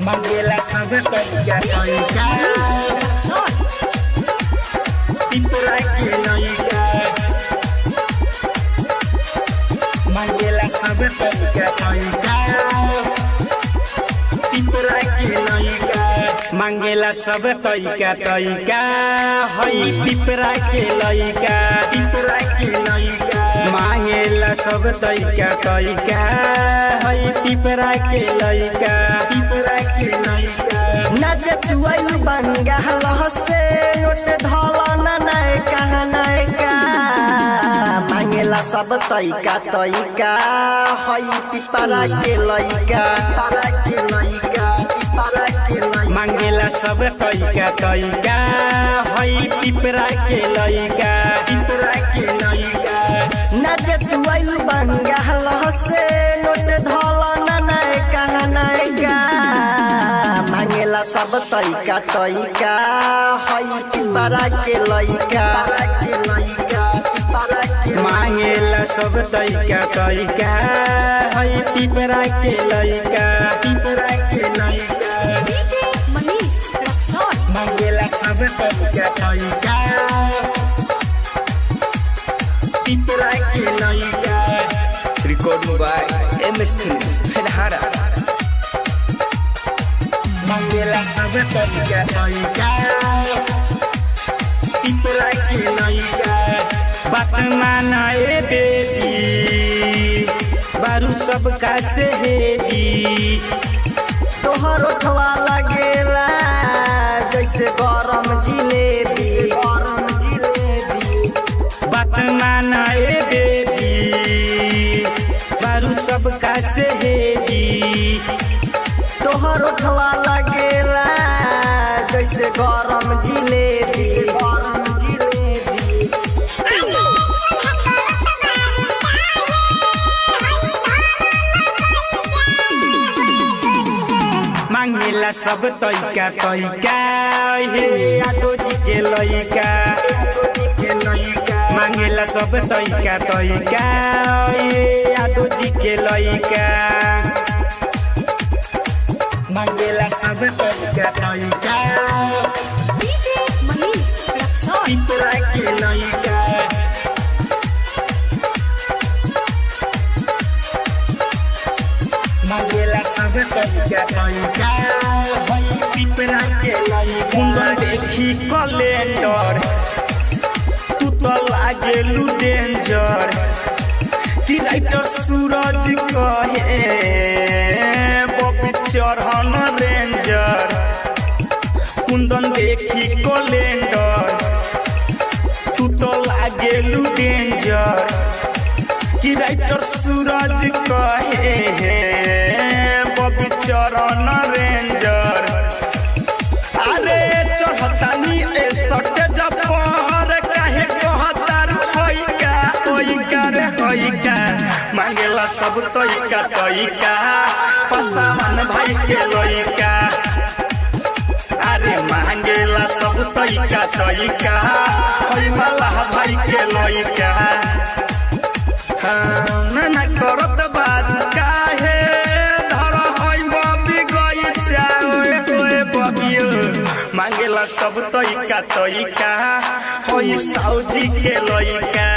Manggela sabe taiga taiga Pintura que laiga Manggela sabe taiga taiga Pintura que laiga Manggela sabe taiga taiga Hai pipra que laiga Pintura que laiga Manggela sabe taiga taiga Hai pipra que laiga नाचे तुआइल बंगा लहसे note धला नायका नायका मांगेला सब तैका तैका हई पिपरा के लइका मांगेला सब तैका तैका हई पिपरा के लइका नाचे तुआइल बंगा लहसे नोट धला नायका नायका मांगेला सब तैका तैका हई पिपरा के लइका मांगेला सब तैका तैका हई पिपरा के लइका मांगेला सब तैका तैका पिपरा के लइका Recorded by MS Films, Hedhara. Manggela sabe taiga taiga Pintura que laiga बात माना ए बेटी बारू सब का सहेली तोहर उठवा लगेला जैसे गरम जिलेबी बात माना ए बेटी बारू सब का सहेली तोहर उठवा लगेला जैसे गरम जिलेबी मांगेला सब तैका तैका हे आगो जी के लइका मांगेला सब तैका तैका हे आगो जी के लइका मांगेला सब तैका तैका पिपरा के लइका मांगेला सब तैका तैका हई पिपरा के लइका कुंडल देखी कैलेंडर तू तो लागेलू डेंजर कि राइटर सूरज कहे बॉबी चढ़न रेंजर कुंदन देखी कैलेंडर तू तो लागेलू डेंजर कि राइटर सूरज कहे बॉबी चढ़न रेंजर अरे चढ़तानी ए सटे जपर काहे कहतार होइका रे होइका मांगेला सब तैका तैका पसावन भाई के लइका अरे मांगेला सब तैका तैका होई माला भाई के लइका ना करत बात काहे धर होई बबी गई चाओए होए बबियो मांगेला सब तैका तैका होई साउजी के लइका